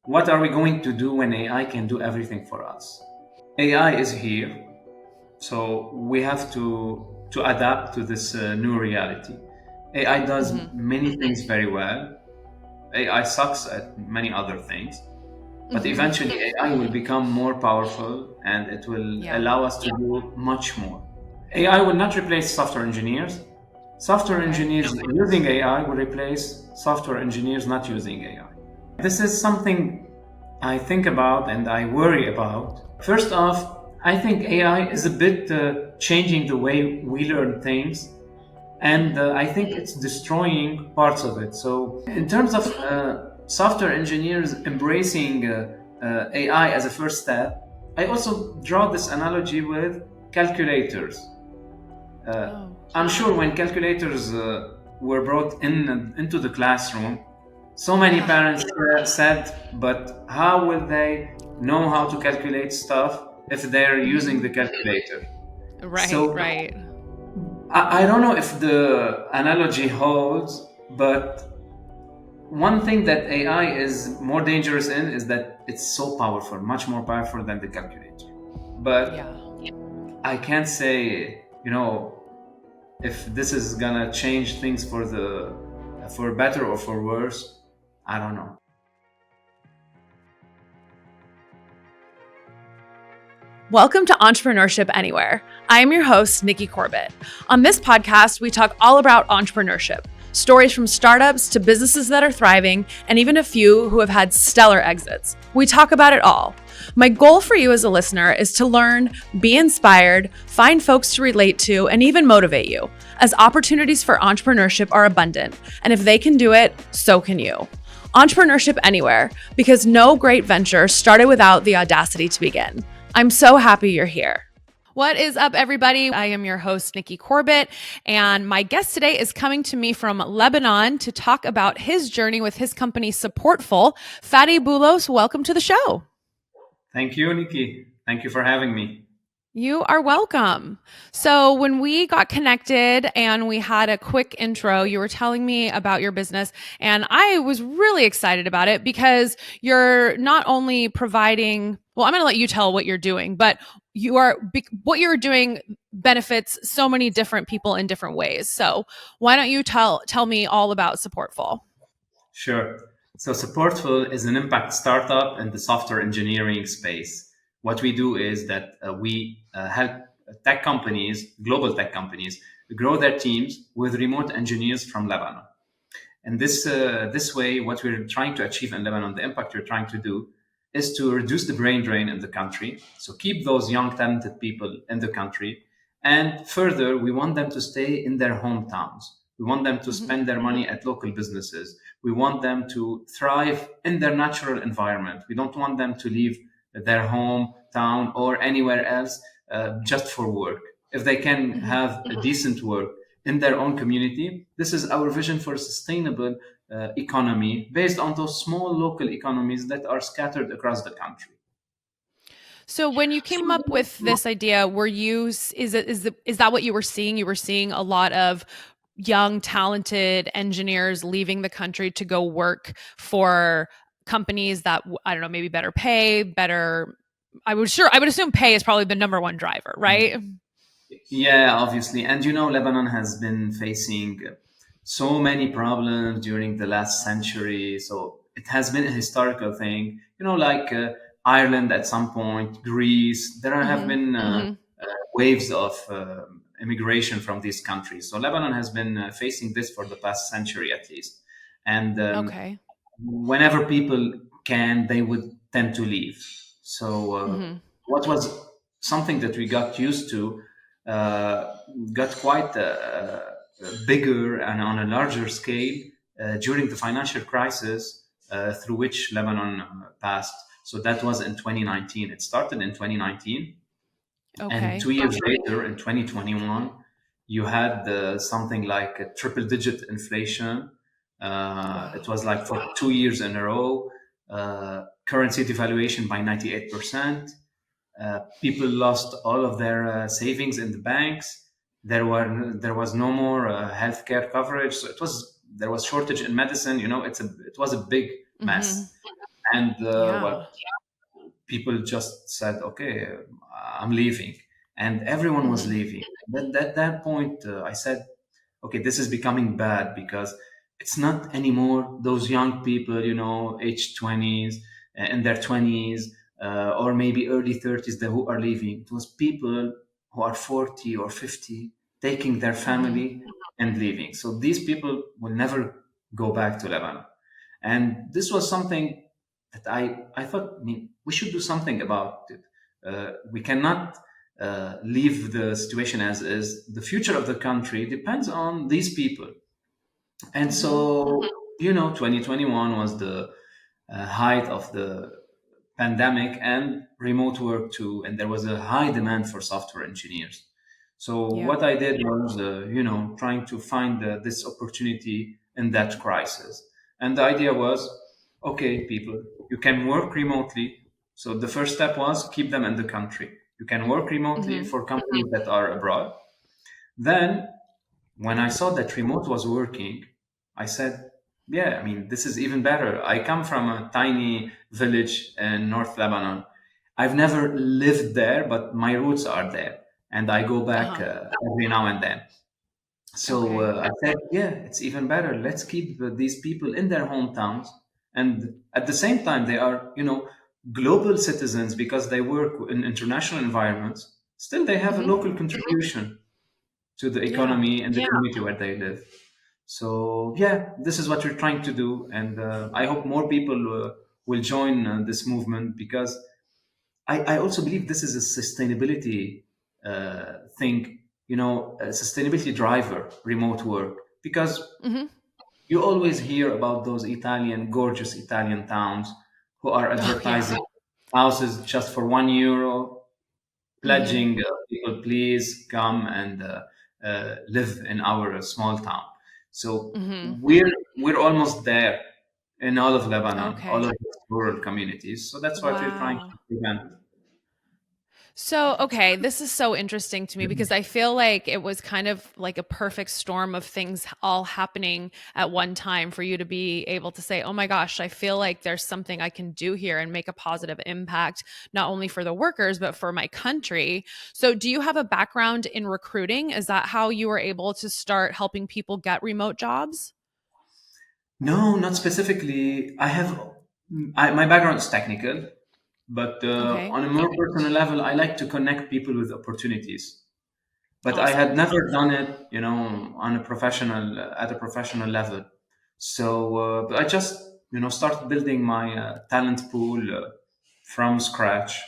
what are we going to do when AI can do everything for us? AI is here, so we have to adapt to this new reality. AI does many things very well. AI sucks at many other things, but eventually AI will become more powerful and it will Yeah. allow us to do much more. AI will not replace software engineers. Software Okay. engineers using AI will replace software engineers not using AI. This is something I think about and I worry about. First off, I think AI is a bit changing the way we learn things, and I think it's destroying parts of it. So, in terms of software engineers embracing AI as a first step, I also draw this analogy with calculators. Oh. I'm sure when calculators were brought into the classroom, so many parents said, "But how will they know how to calculate stuff if they're using the calculator?" Right, So right. I don't know if the analogy holds, but one thing that AI is more dangerous in is that it's so powerful, much more powerful than the calculator. But Yeah. I can't say, if this is gonna change things for better or for worse. I don't know. Welcome to Entrepreneurship Anywhere. I am your host, Nikki Corbett. On this podcast, we talk all about entrepreneurship, stories from startups to businesses that are thriving, and even a few who have had stellar exits. We talk about it all. My goal for you as a listener is to learn, be inspired, find folks to relate to, and even motivate you, as opportunities for entrepreneurship are abundant. And if they can do it, so can you. Entrepreneurship Anywhere, because no great venture started without the audacity to begin. I'm so happy you're here. What is up, everybody? I am your host, Nikki Corbett, and my guest today is coming to me from Lebanon to talk about his journey with his company, Supportful. Fadi Boulos, welcome to the show. Thank you, Nikki. Thank you for having me. You are welcome. So, when we got connected and we had a quick intro, you were telling me about your business, and I was really excited about it because you're not only providing, well, I'm going to let you tell what you're doing, but what you're doing benefits so many different people in different ways. So, why don't you tell me all about Supportful? Sure. So Supportful is an impact startup in the software engineering space. What we do is that we help tech companies, global tech companies, grow their teams with remote engineers from Lebanon. And this way, what we're trying to achieve in Lebanon, the impact we're trying to do, is to reduce the brain drain in the country. So keep those young, talented people in the country. And further, we want them to stay in their hometowns. We want them to spend their money at local businesses. We want them to thrive in their natural environment. We don't want them to leave their hometown or anywhere else just for work. If they can have a decent work in their own community, this is our vision for a sustainable economy based on those small local economies that are scattered across the country. So when you came up with this idea, is that what you were seeing? You were seeing a lot of young, talented engineers leaving the country to go work for companies that, I don't know, maybe better pay, better. I would assume pay is probably the number one driver, right? Yeah, obviously. And Lebanon has been facing so many problems during the last century. So it has been a historical thing, like Ireland at some point, Greece. There have been waves of immigration from these countries. So Lebanon has been facing this for the past century at least. And Okay. whenever people can, they would tend to leave. So what was something that we got used to got quite bigger and on a larger scale during the financial crisis through which Lebanon passed. So that was in 2019. It started in 2019. And Okay. 2 years later, in 2021, you had something like a triple digit inflation. It was like for 2 years in a row, currency devaluation by 98%. People lost all of their savings in the banks. There was no more healthcare coverage. So there was shortage in medicine. It was a big mess. And Yeah. well, people just said, okay, I'm leaving. And everyone was Hmm. leaving. But at that point, I said, okay, this is becoming bad because it's not anymore those young people, age 20s, in their 20s, or maybe early 30s that who are leaving. It was people who are 40 or 50 taking their Hmm. family and leaving. So these people will never go back to Lebanon. And this was something that I thought, we should do something about it. We cannot leave the situation as is. The future of the country depends on these people. And Hmm. so, 2021 was the height of the pandemic and remote work too, and there was a high demand for software engineers. So Yeah. what I did was, trying to find this opportunity in that crisis. And the idea was, okay, people, you can work remotely. So the first step was keep them in the country. You can work remotely Hmm. for companies that are abroad. Then when I saw that remote was working, I said, yeah, this is even better. I come from a tiny village in North Lebanon. I've never lived there, but my roots are there. And I go back Uh-huh. every now and then. So Okay. I said, yeah, it's even better. Let's keep these people in their hometowns. And at the same time, they are, global citizens because they work in international environments. Still, they have a Hmm. local contribution to the Yeah. economy and the community where they live. So yeah, this is what we're trying to do, and I hope more people will join this movement because I also believe this is a sustainability thing, a sustainability driver, remote work, because Hmm. you always hear about those gorgeous Italian towns who are Oh, yeah. advertising houses just for €1, Hmm. pledging people, please come and live in our small town. So Hmm. we're almost there in all of Lebanon, all of Okay. the rural communities. So that's what we're trying to Wow. prevent. So, okay, this is so interesting to me because I feel like it was kind of like a perfect storm of things all happening at one time for you to be able to say, oh my gosh, I feel like there's something I can do here and make a positive impact, not only for the workers, but for my country. So, do you have a background in recruiting? Is that how you were able to start helping people get remote jobs? No, not specifically. My background is technical, but Okay, on a more personal level, I like to connect people with opportunities. But I had awesome. never done it, on a professional at a professional level. So but I just started building my talent pool from scratch,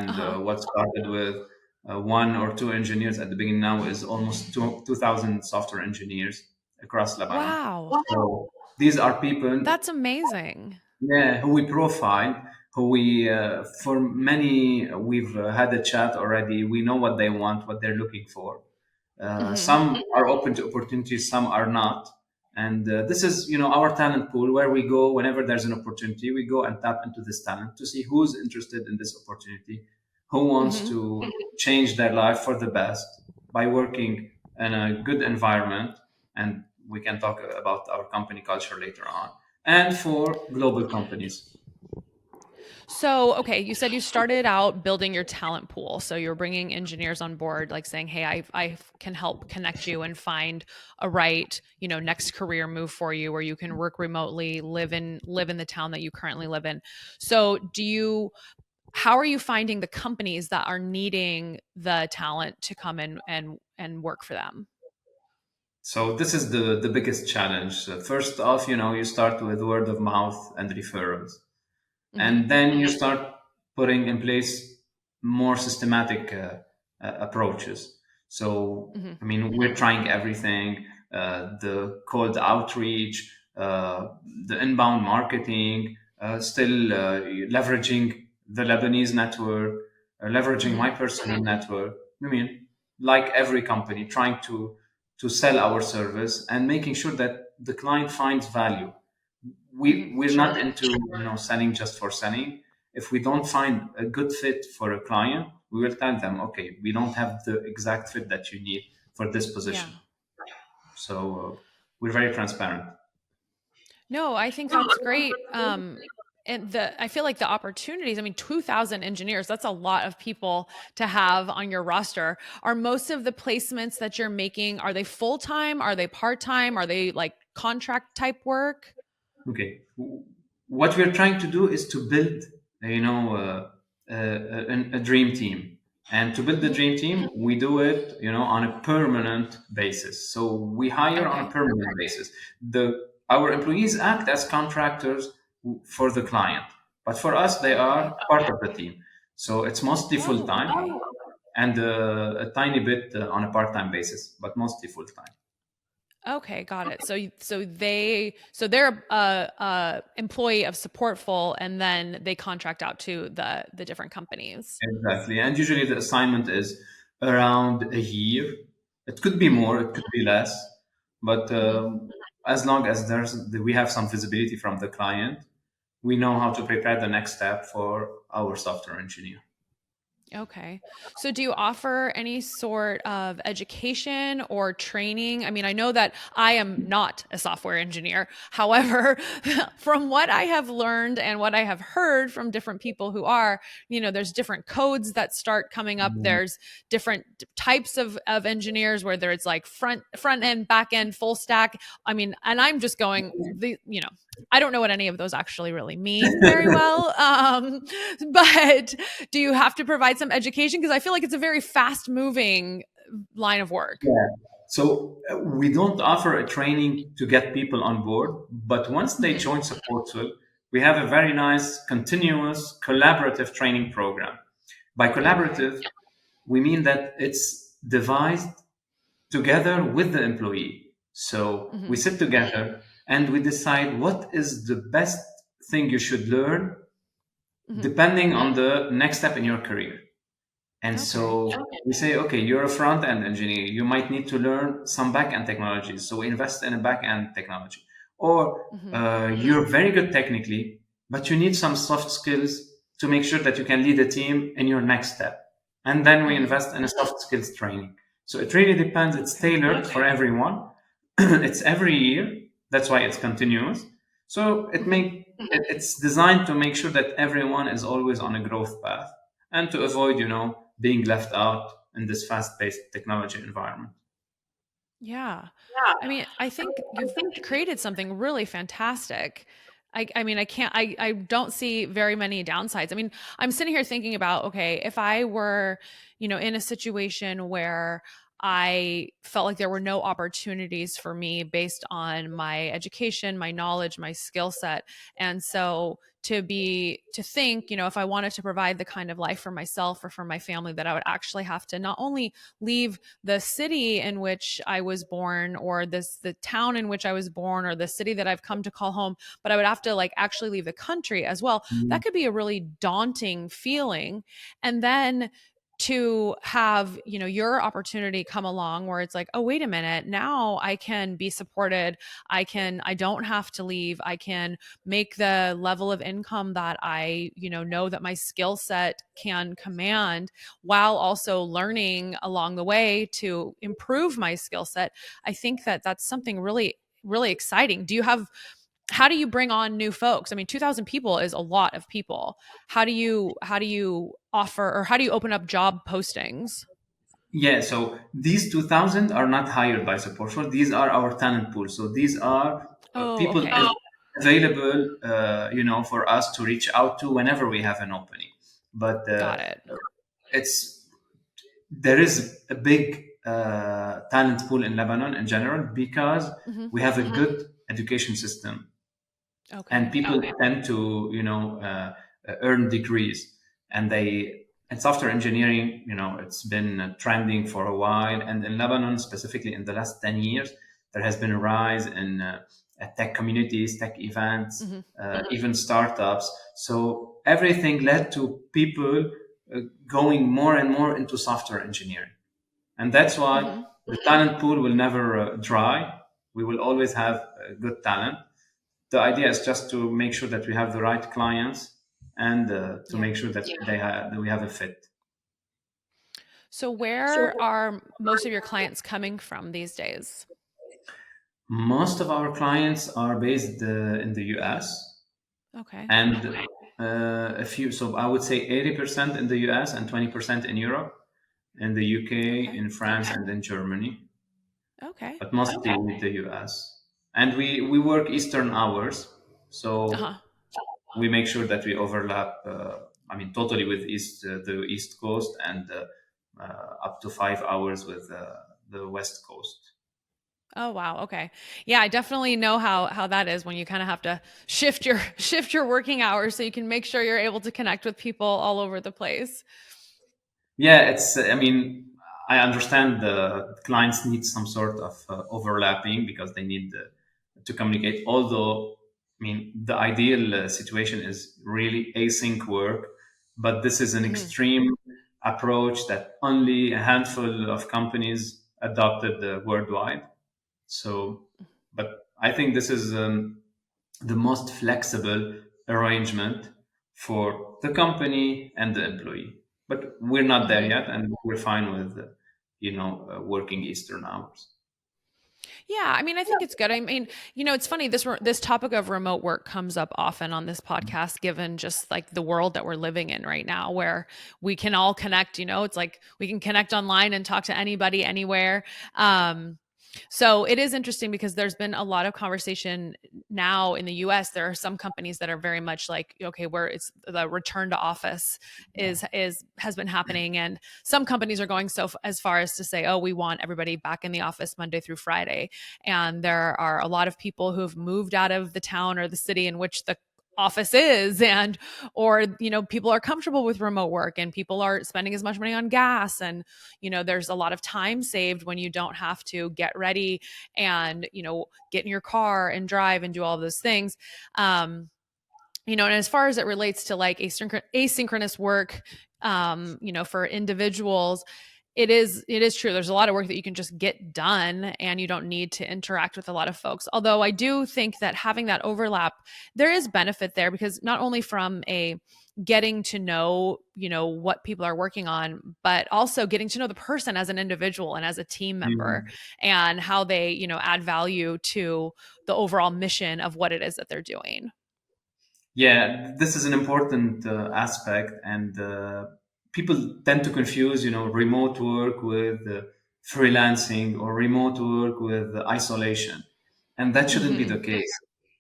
Uh and huh. what started with one or two engineers at the beginning now is almost 2,000 software engineers across Lebanon. Wow, So these are people, that's amazing. yeah, who we profiled, who we for many we've had a chat already. We know what they want, what they're looking for. Hmm. Some are open to opportunities, some are not. And this is, our talent pool where we go whenever there's an opportunity. We go and tap into this talent to see who's interested in this opportunity, who wants Hmm. to change their life for the best by working in a good environment. And we can talk about our company culture later on. And for global companies. So, okay, you said you started out building your talent pool. So you're bringing engineers on board, like saying, "Hey, I can help connect you and find a right, next career move for you, where you can work remotely, live in the town that you currently live in." So, how are you finding the companies that are needing the talent to come in and work for them? So this is the biggest challenge. First off, you start with word of mouth and referrals. Hmm. And then you start putting in place more systematic approaches. So, Hmm. we're trying everything, the cold outreach, the inbound marketing, still leveraging the Lebanese network, leveraging Hmm. my personal network. Like every company, trying to sell our service and making sure that the client finds value. Hmm. We're not into selling just for selling. If we don't find a good fit for a client, we will tell them, okay, we don't have the exact fit that you need for this Yeah. position. So we're very transparent. No, I think that's great. and I feel like the opportunities, I mean, 2,000 engineers, that's a lot of people to have on your roster. Are most of the placements that you're making, are they full-time? Are they part-time? Are they like contract type work? Okay. What we're trying to do is to build, a dream team. And to build the Mhm. dream team, we do it, on a permanent basis. So we hire on a Okay. permanent basis. Our employees act as contractors for the client, but for us, they Okay. are part of the team. So it's mostly full Oh, time okay. and a tiny bit on a part time basis, but mostly full time. Okay, got it. So they're a employee of Supportful, and then they contract out to the different companies. Exactly. And usually the assignment is around a year. It could be Hmm. more, it could be less, but Hmm. as long as we have some visibility from the client, we know how to prepare the next step for our software engineer. Okay. So do you offer any sort of education or training? I mean, I know that I am not a software engineer. However, from what I have learned and what I have heard from different people who are, there's different codes that start coming up. There's different types of engineers, whether it's like front end, back end, full stack. I mean, and I'm just going I don't know what any of those actually really mean very well. But do you have to provide some education? Because I feel like it's a very fast moving line of work. Yeah. So we don't offer a training to get people on board, but once they Hmm. join Supportful, we have a very nice, continuous, collaborative training program. By Okay. collaborative, we mean that it's devised together with the employee. So we Hmm. sit together and we decide what is the best thing you should learn Hmm. depending on the next step in your career. And Okay. so we say, okay, you're a front end engineer. You might need to learn some back end technologies. So we invest in a back end technology. Or Hmm. you're very good technically, but you need some soft skills to make sure that you can lead a team in your next step. And then we Hmm. invest in a soft skills training. So it really depends. It's Okay. tailored for everyone. It's every year. That's why it's continuous. So Hmm. it's designed to make sure that everyone is always on a growth path and to avoid, being left out in this fast-paced technology environment. Yeah. I mean, I think you've created something really fantastic. I mean, I don't see very many downsides. I mean, I'm sitting here thinking about, okay, if I were, in a situation where I felt like there were no opportunities for me based on my education, my knowledge, my skill set. And so to think, if I wanted to provide the kind of life for myself or for my family, that I would actually have to not only leave the city in which I was born or the town in which I was born or the city that I've come to call home, but I would have to like actually leave the country as well. That could be a really daunting feeling. And then to have your opportunity come along where it's like, oh, wait a minute, now I can be supported. I don't have to leave. I can make the level of income that I know that my skill set can command, while also learning along the way to improve my skill set. I think that that's something really, really exciting. How do you bring on new folks? I mean, 2,000 people is a lot of people. How do you offer, or how do you open up job postings? Yeah, so these 2,000 are not hired by Supportful. These are our talent pool. So these are Oh, people okay. available, for us to reach out to whenever we have an opening. But Got it. it's there is a big talent pool in Lebanon in general because Hmm. we have a good education system and Okay. people tend to earn degrees and they and software engineering, it's been trending for a while, and in Lebanon specifically in the last 10 years there has been a rise in tech communities, tech events, Hmm. even startups. So everything led to people going more and more into software engineering, and that's why Hmm. the talent pool will never dry. We will always have good talent. The idea is just to make sure that we have the right clients and to Yeah. make sure that that we have a fit. So where are most of your clients coming from these days? Most of our clients are based in the US. Okay. and a few. So I would say 80% in the US and 20% in Europe, in the UK, Okay. in France, and in Germany, Okay. but mostly in the US. And we work Eastern hours, so Uh-huh. we make sure that we overlap. I mean, totally with the East Coast, and up to 5 hours with the West Coast. Oh wow. Okay. Yeah, I definitely know how that is when you kind of have to shift your shift your working hours so you can make sure you're able to connect with people all over the place. Yeah, it's. I mean, I understand the clients need some sort of overlapping because they need to communicate. Although, I mean, the ideal situation is really async work, but this is an Hmm. extreme approach that only a handful of companies adopted worldwide. So, but I think this is the most flexible arrangement for the company and the employee. But we're not there Hmm. yet, and we're fine with, working Eastern hours. Yeah, I mean, I think it's good. I mean, it's funny this topic of remote work comes up often on this podcast, given just like the world that we're living in right now, where we can all connect. It's like we can connect online and talk to anybody anywhere. So it is interesting because there's been a lot of conversation now in the US. There are some companies that are very much like, okay, where it's the return to office is has been happening, and some companies are going as far as to say, oh, we want everybody back in the office Monday through Friday. And there are a lot of people who've moved out of the town or the city in which the office is, and or people are comfortable with remote work and people are spending as much money on gas, and there's a lot of time saved when you don't have to get ready and get in your car and drive and do all those things. And as far as it relates to like asynchronous work, for individuals, it is true. There's a lot of work that you can just get done and you don't need to interact with a lot of folks. Although I do think that having that overlap, there is benefit there, because not only from a getting to know, what people are working on, but also getting to know the person as an individual and as a team member, Mhm. and how they, add value to the overall mission of what it is that they're doing. Yeah, this is an important aspect, and people tend to confuse, remote work with freelancing, or remote work with isolation, and that shouldn't be the Mhm. case.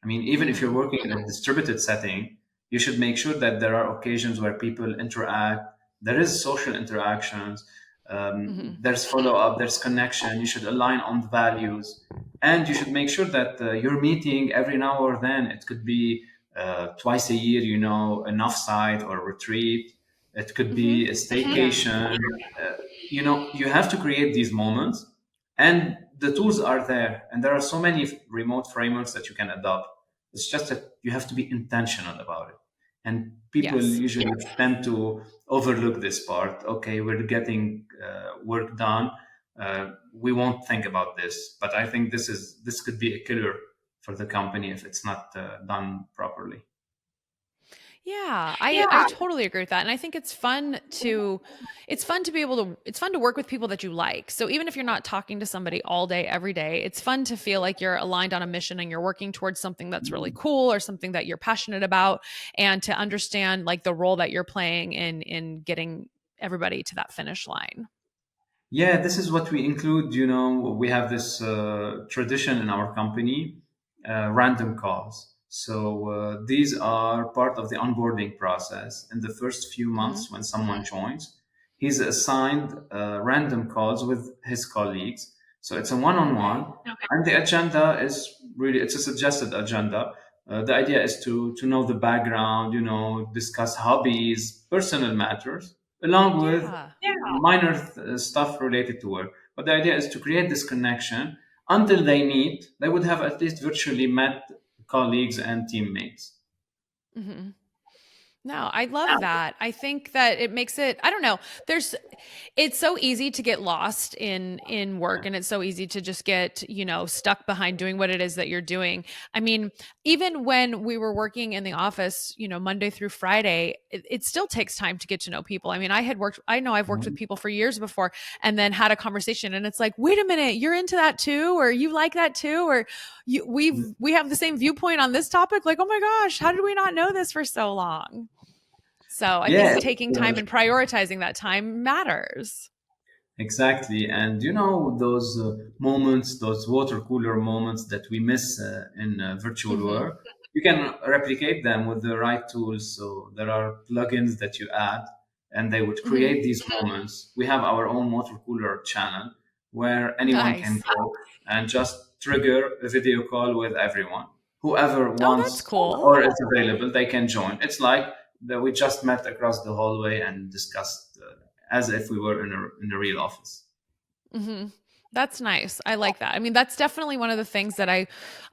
I mean, even if you're Mhm. working in a distributed setting, you should make sure that there are occasions where people interact. There is social interactions. Mhm. There's follow up. There's connection. You should align on the values, and you should make sure that you're meeting every now or then. It could be twice a year, an offsite or retreat. It could Mhm. be a Yeah. staycation. You have to create these moments, and the tools are there. And there are so many remote frameworks that you can adopt. It's just that you have to be intentional about it. And people Yes. usually tend to overlook this part. Okay, we're getting work done. We won't think about this. But I think this could be a killer for the company if it's not done properly. Yeah, I totally agree with that. And I think it's fun to be able to it's fun to work with people that you like. So even if you're not talking to somebody all day every day, it's fun to feel like you're aligned on a mission and you're working towards something that's really cool or something that you're passionate about, and to understand like the role that you're playing in getting everybody to that finish line. Yeah, this is what we include. We have this tradition in our company, random calls. So these are part of the onboarding process. In the first few Mhm. months, when someone joins, he's assigned random calls with his colleagues. So it's a one-on-one, Okay. and the agenda is really, it's a suggested agenda. The idea is to know the background, discuss hobbies, personal matters, along with Yeah. minor stuff related to work. But the idea is to create this connection. Until they meet, they would have at least virtually met colleagues and teammates. Mhm. No, I love that. I think that it makes it, I don't know, there's it's so easy to get lost in work, and it's so easy to just get, stuck behind doing what it is that you're doing. I mean, even when we were working in the office, Monday through Friday, it still takes time to get to know people. I mean, I know I've worked with people for years before and then had a conversation and it's like, wait a minute, you're into that too, or you like that too, or we have the same viewpoint on this topic. Like, oh my gosh, how did we not know this for so long? So I think Yeah, taking time and prioritizing that time matters. exactly. And those moments, those water cooler moments that we miss in virtual Hmm. work, you can replicate them with the right tools. So there are plugins that you add, and they would Hmm. create these moments. We have our own water cooler channel where anyone can Nice. go and just trigger a video call with everyone. Whoever Oh, that's wants cool. or is available, they can join. It's like that we just met across the hallway and discussed as if we were in a real office. Hmm. That's nice. I like that. I mean, that's definitely one of the things that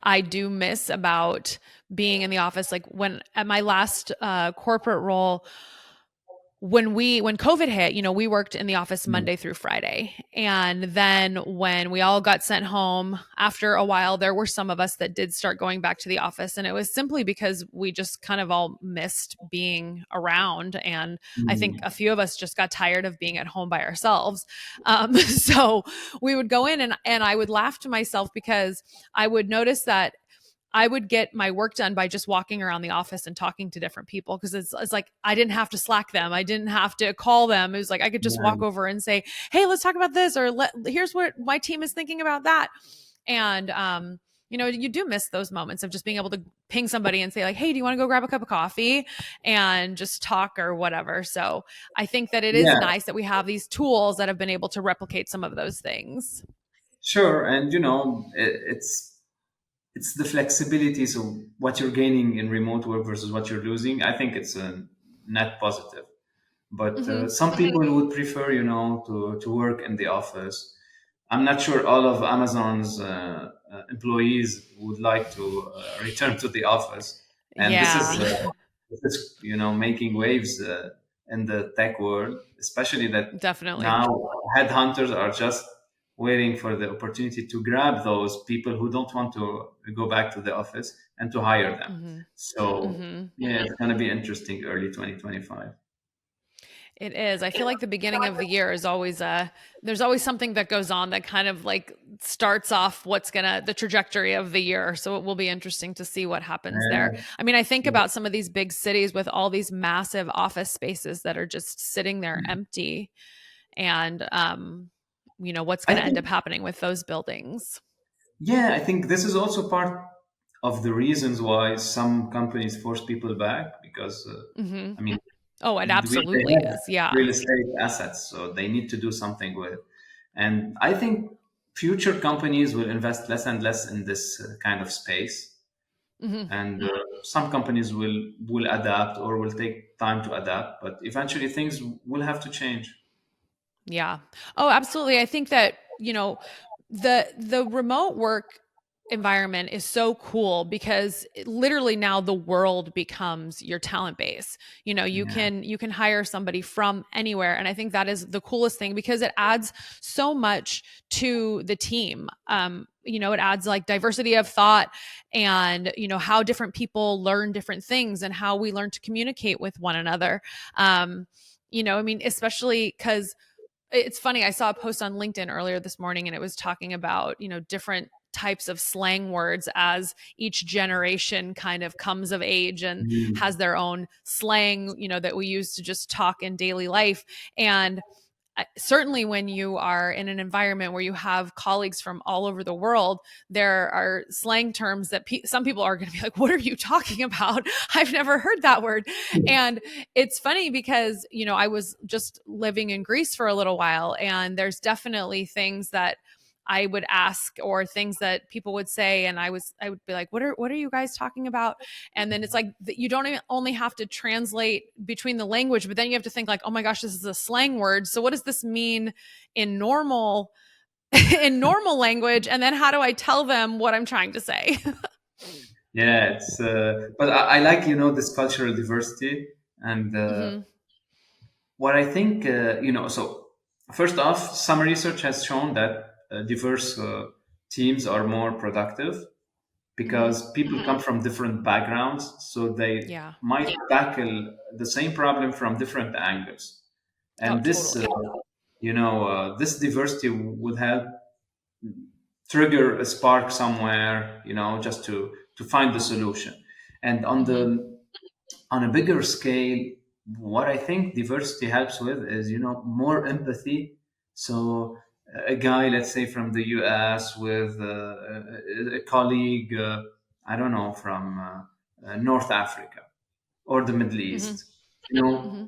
I do miss about being in the office. Like when at my last corporate role, when COVID hit, we worked in the office Mm. Monday through Friday. And then when we all got sent home after a while, there were some of us that did start going back to the office. And it was simply because we just kind of all missed being around. And I think Mm. a few of us just got tired of being at home by ourselves. So we would go in and I would laugh to myself because I would notice that I would get my work done by just walking around the office and talking to different people because it's like I didn't have to Slack them. I didn't have to call them. It was like I could just walk Yeah. over and say, "Hey, let's talk about this," or here's what my team is thinking about that. And you do miss those moments of just being able to ping somebody and say like, "Hey, do you want to go grab a cup of coffee?" and just talk or whatever. So I think that it is Yeah, nice that we have these tools that have been able to replicate some of those things. sure. And it's the flexibility. So what you're gaining in remote work versus what you're losing, I think it's a net positive. But Hmm. some people would prefer, to work in the office. I'm not sure all of Amazon's employees would like to return to the office, and Yeah, this is making waves in the tech world, especially that definitely. now headhunters are just waiting for the opportunity to grab those people who don't want to go back to the office and to hire them. Hmm. So Hmm. yeah, it's going to be interesting early 2025. It is. I feel like the beginning of the year is always there's always something that goes on that kind of like starts off the trajectory of the year. So it will be interesting to see what happens there. Yeah. I mean, I think about some of these big cities with all these massive office spaces that are just sitting there empty and what's I going to end think, up happening with those buildings. yeah, I think this is also part of the reasons why some companies force people back because, Hmm. I mean, Oh, it they absolutely have is. Yeah. real estate assets, so they need to do something with. And I think future companies will invest less and less in this kind of space, Hmm. and some companies will adapt or will take time to adapt, but eventually things will have to change. Yeah. Oh, absolutely. I think that, the remote work environment is so cool because literally now the world becomes your talent base. You Yeah. can hire somebody from anywhere, and I think that is the coolest thing because it adds so much to the team. It adds like diversity of thought and how different people learn different things and how we learn to communicate with one another. I mean, especially because it's funny. I saw a post on LinkedIn earlier this morning and it was talking about, different types of slang words as each generation kind of comes of age and Mm. has their own slang, that we use to just talk in daily life. And certainly when you are in an environment where you have colleagues from all over the world, there are slang terms that some people are going to be like, what are you talking about? I've never heard that word. And it's funny because I was just living in Greece for a little while, and there's definitely things that I would ask or things that people would say, and I would be like, what are you guys talking about? And then it's like you don't even only have to translate between the language, but then you have to think like, oh my gosh, this is a slang word, so what does this mean in normal in normal language, and then how do I tell them what I'm trying to say? Yeah, but I like this cultural diversity, And Mm-hmm. what I think, so first off, some research has shown that diverse teams are more productive Mm-hmm. because people come from different backgrounds, so they Yeah. might tackle the same problem from different angles. Oh, And totally. this diversity would help trigger a spark somewhere, just to find the solution. And Mm-hmm. on a bigger scale, what I think diversity helps with is, more empathy. So a guy, let's say from the US, with a colleague, I don't know, from North Africa or the Middle Mm-hmm. East, you know, Mm-hmm.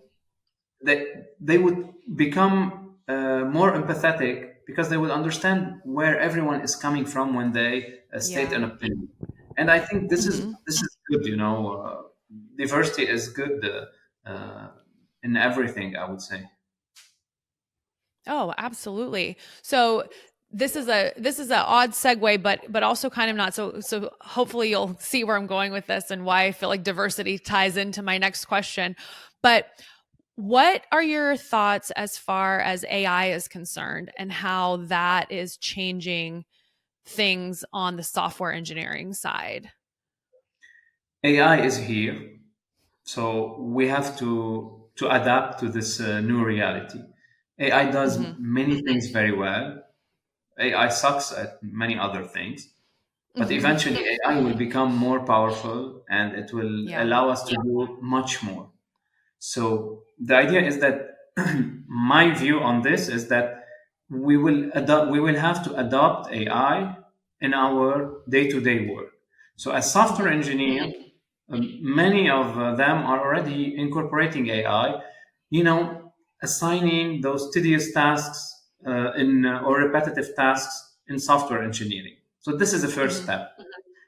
they would become more empathetic because they would understand where everyone is coming from when they state Yeah. an opinion. And I think this is Mm-hmm. this is good. Diversity is good in everything, I would say. Oh, absolutely. So this is a odd segue, but also kind of not. So hopefully you'll see where I'm going with this and why I feel like diversity ties into my next question. But what are your thoughts as far as AI is concerned and how that is changing things on the software engineering side? AI is here, so we have to adapt to this new reality. AI does Mm-hmm. many things very well. AI sucks at many other things, but Mm-hmm. eventually AI will become more powerful and it will Yeah. allow us to do much more. So the idea is that my view on this is that we will have to adopt AI in our day-to-day work. So as software Mm-hmm. engineer, many of them are already incorporating AI, you know, assigning those tedious tasks in or repetitive tasks in software engineering. So this is the first Mm-hmm. step.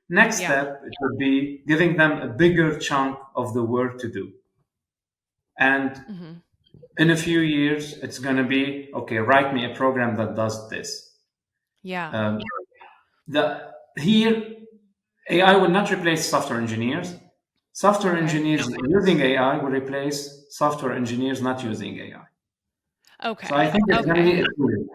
Next Yeah. step, it would be giving them a bigger chunk of the work to do. And Mm-hmm. in a few years, it's going to be okay, write me a program that does this. Yeah. Um, here, AI will not replace software engineers. Software Okay. engineers using AI will replace software engineers not using AI. So I Okay. think it's going to Okay. be a tool.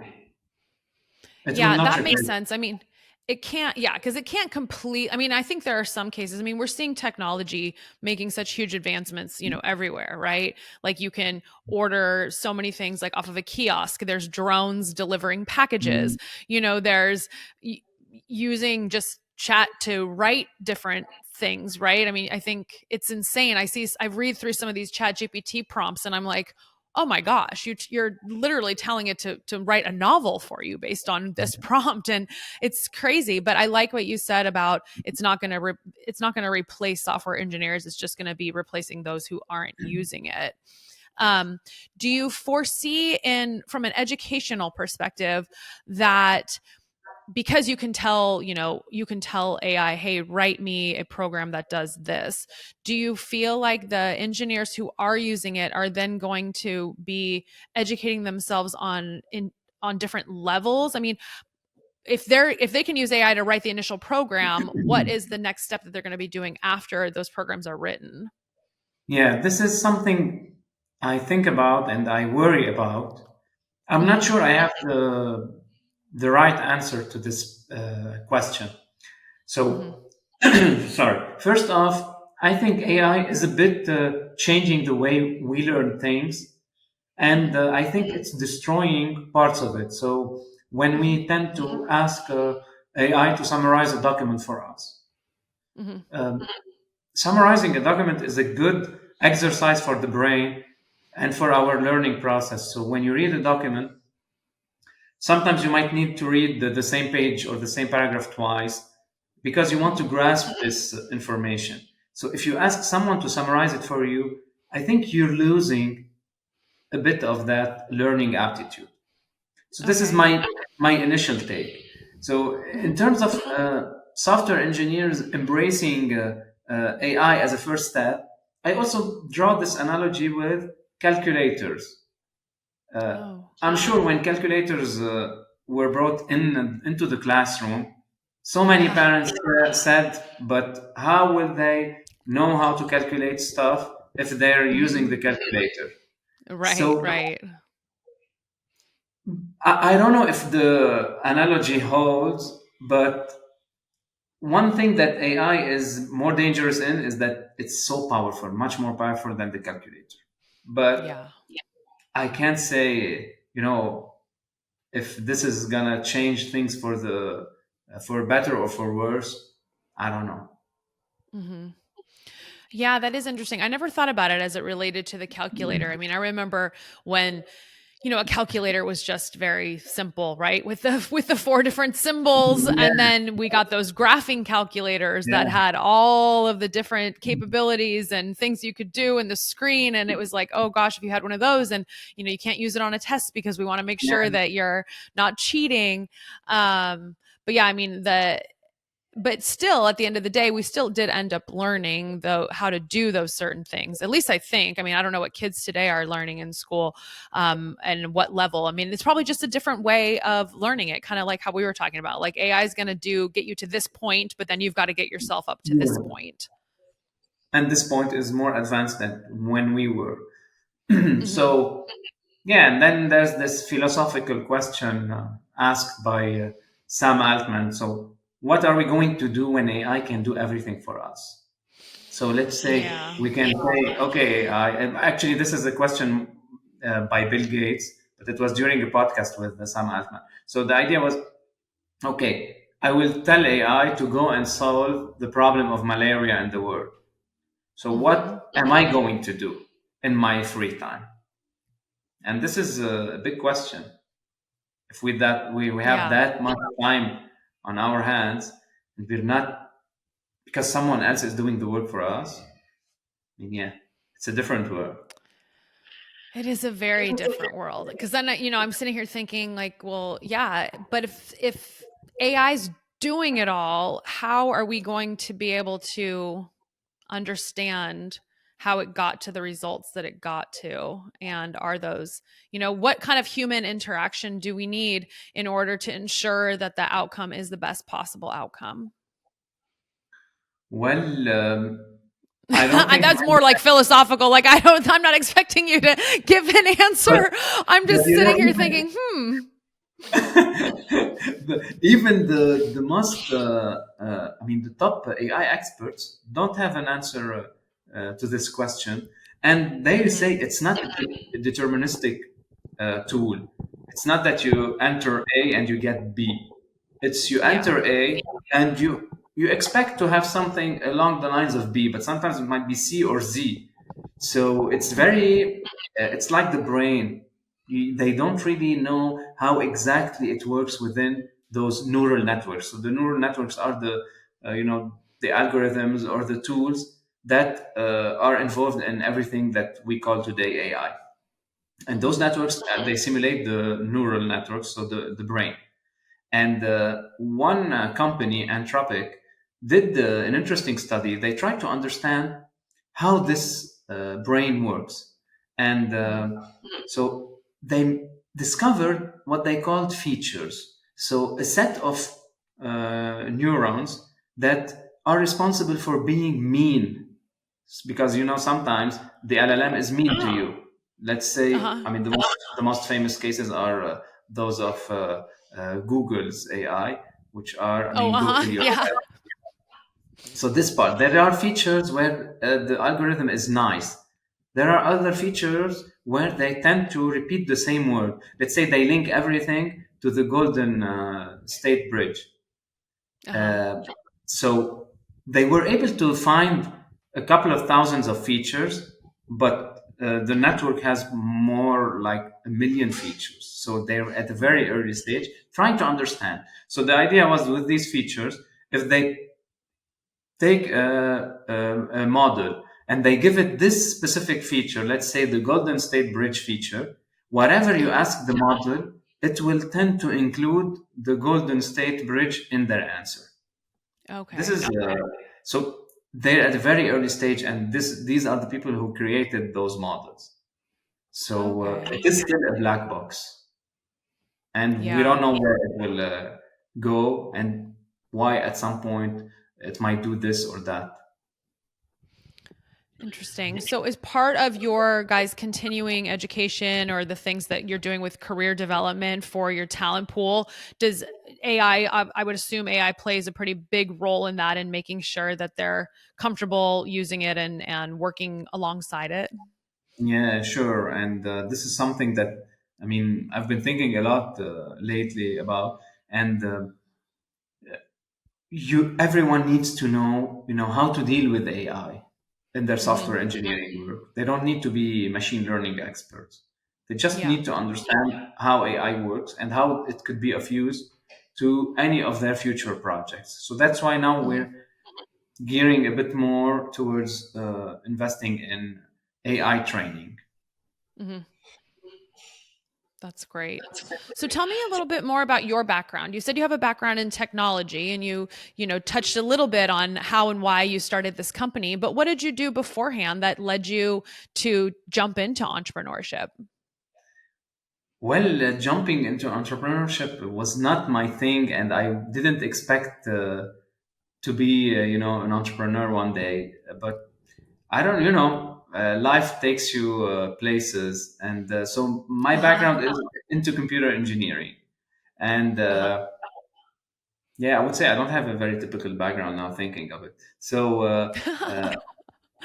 It will Yeah, not that makes replace. sense. I mean, it can't, yeah, because it can't complete. I mean, I think there are some cases. I mean, we're seeing technology making such huge advancements, everywhere, right? Like you can order so many things like off of a kiosk. There's drones delivering packages. There's using just chat to write different things, right? I mean, I think it's insane. I read through some of these chat GPT prompts and I'm like, oh my gosh, you're literally telling it to write a novel for you based on this prompt, and it's crazy. But I like what you said about it's not going to replace software engineers. It's just going to be replacing those who aren't using it. Um, do you foresee, in from an educational perspective, that because you can tell AI, hey, write me a program that does this. Do you feel like the engineers who are using it are then going to be educating themselves on different levels? I mean, if they can use AI to write the initial program, what is the next step that they're going to be doing after those programs are written? Yeah, this is something I think about and I worry about. I'm not Mm-hmm. sure I have the right answer to this question. Mm-hmm. So, sorry. First off, I think AI is a bit changing the way we learn things, and Mm-hmm. I think it's destroying parts of it. So, when Mm-hmm. we tend to ask AI to summarize a document for us, Mm-hmm. um, summarizing a document is a good exercise for the brain and for our learning process. So, when you read a document, sometimes you might need to read the same page or the same paragraph twice because you want to Mm-hmm. grasp this information. So if you ask someone to summarize it for you, I think you're losing a bit of that learning aptitude. So this is Okay. my initial take. So in Mm-hmm. terms of software engineers embracing AI as a first step, I also draw this analogy with calculators. Uh, Oh. I'm sure when calculators were brought into the classroom, so many Yeah. parents said, "But how will they know how to calculate stuff if they're using the calculator. Right, So right. I don't know if the analogy holds, but one thing that AI is more dangerous in is that it's so powerful, much more powerful than the calculator. But Yeah. I can't say, if this is gonna change things for better or for worse. I don't know. Hmm. Yeah, that is interesting. I never thought about it as it related to the calculator. I mean, I remember when a calculator was just very simple, right? With the four different symbols, Yeah, and then we got those graphing calculators that yeah, had all of the different capabilities and things you could do in the screen, and it was like, oh gosh, if you had one of those, and you can't use it on a test because we want to make sure yeah. that you're not cheating. But yeah, I mean, but still at the end of the day we still did end up learning though how to do those certain things, at least I think. I mean, I don't know what kids today are learning in school, and what level. I mean, it's probably just a different way of learning it, kind of like how we were talking about, like AI is going to get you to this point, but then you've got to get yourself up to this Yeah. point. And this point is more advanced than when we were. Hmm. So, yeah, and then there's this philosophical question asked by Sam Altman. So, what are we going to do when AI can do everything for us? So, let's say Yeah. we can say, okay, actually, this is a question by Bill Gates, but it was during a podcast with Sam Altman. So, the idea was, okay, I will tell AI to go and solve the problem of malaria in the world. So, Hmm. what am I going to do in my free time? And this is a big question. If we have Yeah. that much time on our hands, and we're not, because someone else is doing the work for us. I mean, yeah, it's a different world. It is a very different world, because then I'm sitting here thinking like, well, yeah, but if AI's doing it all, how are we going to be able to understand how it got to the results that it got to? And are those, what kind of human interaction do we need in order to ensure that the outcome is the best possible outcome? Well, I don't think, That's more like philosophical. Like, I'm not expecting you to give an but, answer. I'm but just sitting here thinking, hmm. even the most, I mean, the top AI experts don't have an answer to this question, and they say Hmm. it's not a deterministic tool. It's not that you enter A and you get B. It's you Yeah. enter A and you expect to have something along the lines of B, but sometimes it might be C or Z. So it's Hmm. very, it's like the brain. They don't really know how exactly it works within those neural networks. So the neural networks are the algorithms or the tools that are involved in everything that we call today AI. And those Hmm. networks, they simulate the neural networks, so the brain. And one company, Anthropic, did an interesting study. They tried to understand how this brain works. And Hmm. so they discovered what they called features. So a set of neurons that are responsible for being mean, because sometimes the LLM is mean to you. Let's say, Uh-huh. I mean, the most famous cases are those of Google's AI, which are, I Oh, mean, go uh-huh. kill yourself. Yeah. So this part, there are features where the algorithm is nice. There are other features where they tend to repeat the same word. Let's say they link everything to the Golden State Bridge. Uh-huh. Uh, so they were able to find a couple of thousands of features, but the network has more like a million features. So they're at a very Hmm. early stage trying to understand. So the idea was, with these features, if they take a model and they give it this specific feature, let's say the Golden State Bridge feature, whatever you Uh-huh. ask the model, it will tend to include the Golden State Bridge in their answer. This Okay. is so they're at a very early stage, and these are the people who created those models. So it Okay. is still a black box, and we don't Yeah. know where it will go and why at some point it might do this or that. Interesting. So, as part of your guys' continuing education or the things that you're doing with career development for your talent pool, does AI, I would assume AI plays a pretty big role in that and making sure that they're comfortable using it and working alongside it? Yeah, sure. And this is something that, I mean, I've been thinking a lot lately about. And everyone needs to know, how to deal with AI in their Hmm. software engineering work. They don't need to be machine learning experts. They just Yeah. need to understand how AI works and how it could be of use to any of their future projects. So that's why now Hmm. we're gearing a bit more towards investing in AI training. Hmm. That's great. So tell me a little bit more about your background. You said you have a background in technology and you touched a little bit on how and why you started this company, but what did you do beforehand that led you to jump into entrepreneurship? Well, jumping into entrepreneurship was not my thing, and I didn't expect to be, an entrepreneur one day. But I don't, life takes you places, and so my background is into computer engineering, and Uh-huh. yeah, I would say I don't have a very typical background now thinking of it. So uh,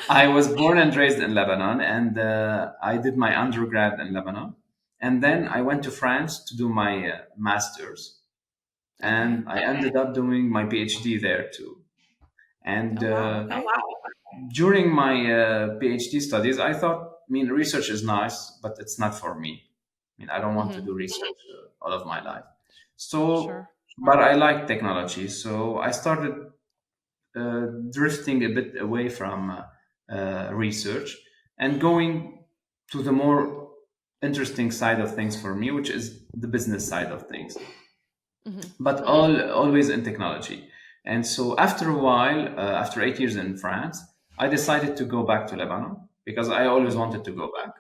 I was born and raised in Lebanon, and I did my undergrad in Lebanon, and then I went to France to do my master's, Okay. and I ended up doing my PhD there too. And Oh wow, okay. during my PhD studies, I thought, I mean, research is nice, but it's not for me. I mean, I don't want to Mhm. do research all of my life. So, Sure. but I like technology, so I started drifting a bit away from research and going to the more interesting side of things for me, which is the business side of things, Mhm. but always in technology. And so after a while, after 8 years in France, I decided to go back to Lebanon because I always Mhm. wanted to go back.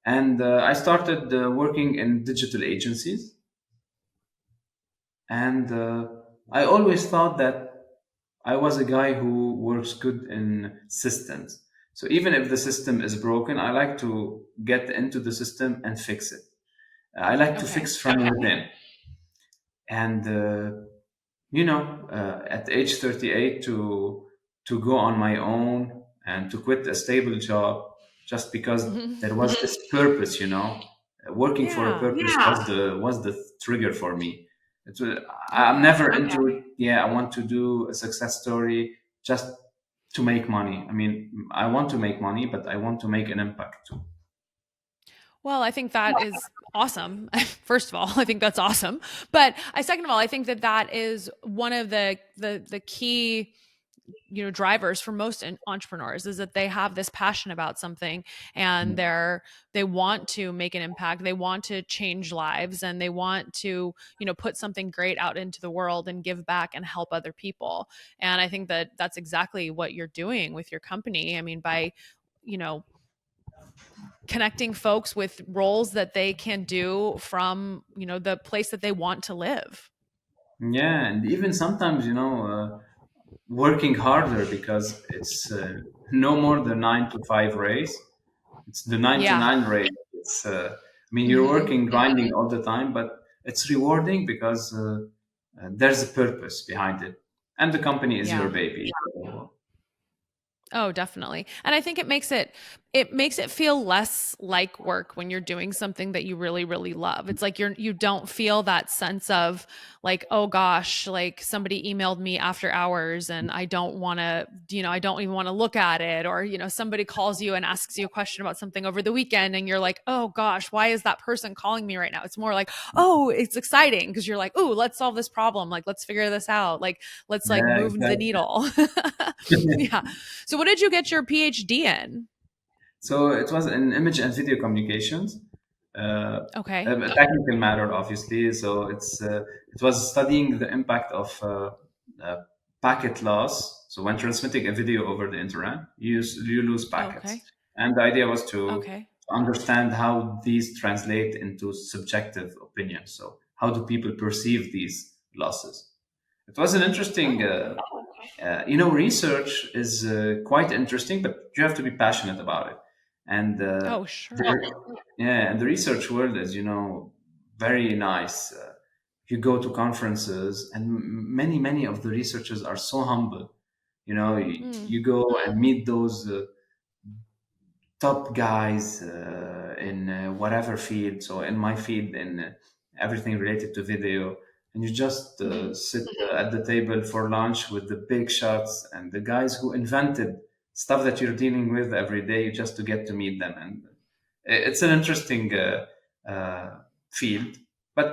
And I started working in digital agencies. And I always thought that I was a guy who works good in systems. So even if the system is broken, I like to get into the system and fix it. I like to Okay. fix from within. And at age 38 to go on my own and to quit a stable job just because Mhm. there was this purpose, working for a Yeah. purpose was the trigger for me. I'm Okay. never into it. Yeah, I want to do a success story just to make money. I mean, I want to make money, but I want to make an impact too. Well, I think that is awesome. First of all, I think that's awesome. But I second of all, I think that that is one of the key drivers for most entrepreneurs is that they have this passion about something and they want to make an impact, they want to change lives, and they want to put something great out into the world and give back and help other people. And I think that that's exactly what you're doing with your company. I mean, by you know connecting folks with roles that they can do from the place that they want to live. Yeah, and even sometimes, working harder because it's no more the 9 to 5 race. It's the nine to Yeah. nine race. It's, I mean, you're Hmm. working, grinding all the time, but it's rewarding because there's a purpose behind it, and the company is your Yeah. baby. So, Oh, definitely. And I think it makes it feel less like work when you're doing something that you really really love. It's like you don't feel that sense of like, oh gosh, like somebody emailed me after hours and I don't want to, I don't even want to look at it, or somebody calls you and asks you a question about something over the weekend and you're like, "Oh gosh, why is that person calling me right now?" It's more like, "Oh, it's exciting because you're like, "Oh, let's solve this problem. Like let's figure this out. Like let's like yeah, move the exactly. needle." Yeah. So what did you get your PhD in? So it was in image and video communications, uh, Okay. a technical matter, obviously. So it was studying the impact of packet loss. So when transmitting a video over the internet, you lose packets, Okay. and the idea was to Okay. understand how these translate into subjective opinions. So how do people perceive these losses? It was an interesting Oh, okay. research is quite interesting, but you have to be passionate about it. And Oh, sure. yeah, and the research world is, very nice. You go to conferences, and many of the researchers are so humble. Mm. You go and meet those top guys in whatever field. So in my field, in everything related to video, and you just Mhm. sit at the table for lunch with the big shots and the guys who invented stuff that you're dealing with every day, just to get to meet them. And it's an interesting field, but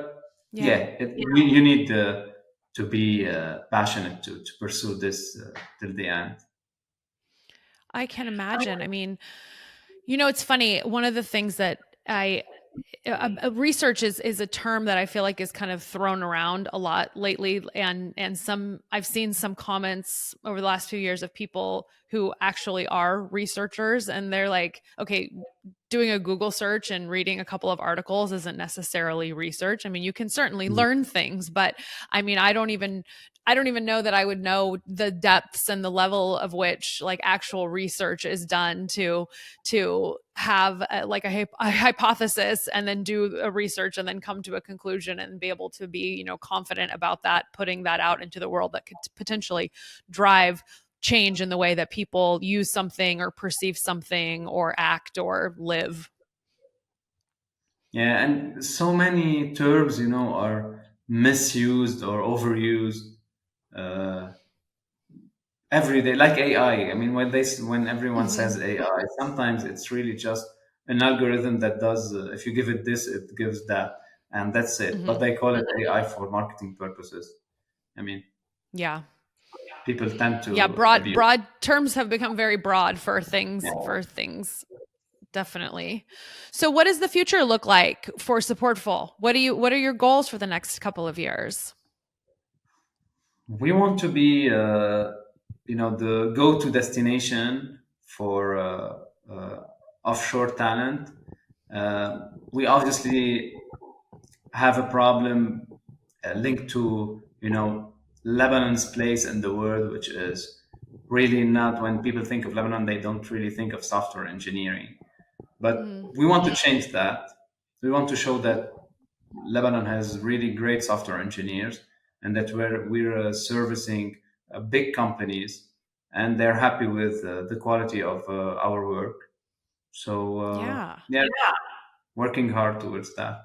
yeah, Yeah, you need to be passionate to pursue this till the end. I can imagine. I mean, it's funny. One of the things that I research is a term that I feel like is kind of thrown around a lot lately, and some I've seen some comments over the last few years of people who actually are researchers, and they're like, okay, doing a Google search and reading a couple of articles isn't necessarily research. I mean, you can certainly learn things, but I mean, I don't even know that I would know the depths and the level of which like actual research is done to have a hypothesis and then do a research and then come to a conclusion and be able to be confident about that, putting that out into the world that could potentially drive change in the way that people use something or perceive something or act or live. Yeah, and so many terms, are misused or overused uh, every day, like AI. I mean, when everyone Mhm. says AI, sometimes it's really just an algorithm that does. If you give it this, it gives that, and that's it. But Mhm. they call it AI for marketing purposes. I mean, Yeah. people tend Yeah, to broad abuse. broad terms have become very broad for Yeah. things definitely. So what does the future look like for Supportful? What are your goals for the next couple of years? We want to be, the go-to destination for offshore talent. We obviously have a problem linked to, Lebanon's place in the world, which is really not. When people think of Lebanon, they don't really think of software engineering. But Mhm. we want to change that. We want to show that Lebanon has really great software engineers, and that we're servicing big companies, and they're happy with the quality of our work. So Yeah. yeah, working hard towards that.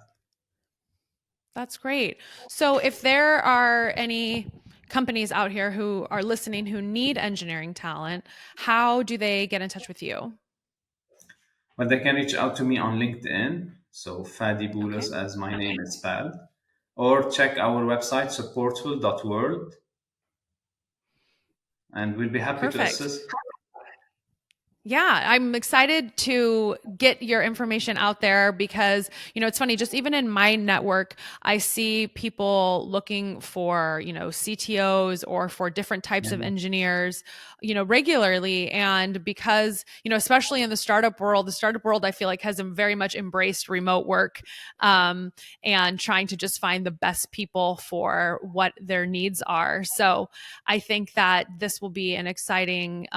That's great. So if there are any companies out here who are listening who need engineering talent, how do they get in touch with you? But they can reach out to me on LinkedIn. So Fadi Okay. Boulos, as my name is spelled, or check our website supportful.world, and we'll be happy to Perfect. assist. Yeah, I'm excited to get your information out there because, it's funny, just even in my network, I see people looking for, CTOs or for different types of Yeah. engineers, regularly. And because, especially in the startup world, I feel like has very much embraced remote work, and trying to just find the best people for what their needs are. So, I think that this will be an exciting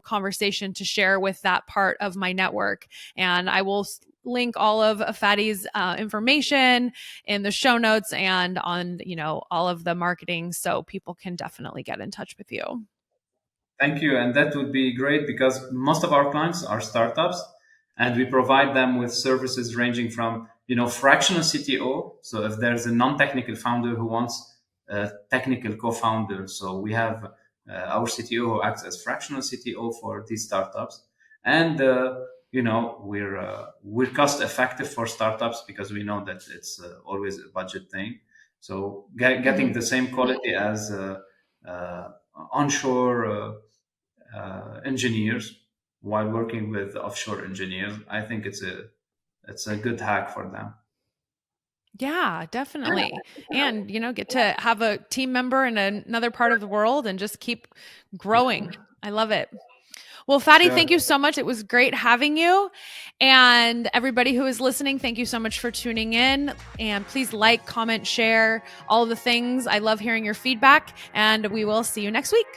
conversation to share with that part of my network. And I will link all of Fadi's information in the show notes and on, all of the marketing so people can definitely get in touch with you. Thank you. And that would be great because most of our clients are startups, and we provide them with services ranging from, fractional CTO. So if there's a non-technical founder who wants a technical co-founder, so we have our CTO who acts as fractional CTO for these startups. And, we're cost effective for startups because we know that it's always a budget thing. So getting Mhm. the same quality as uh, onshore engineers while working with offshore engineers, I think it's a good hack for them. Yeah, definitely. And, get to have a team member in another part of the world and just keep growing. I love it. Well, Fadi, thank Sure. you so much. It was great having you. And everybody who is listening, thank you so much for tuning in. And please like, comment, share all of the things. I love hearing your feedback. And we will see you next week.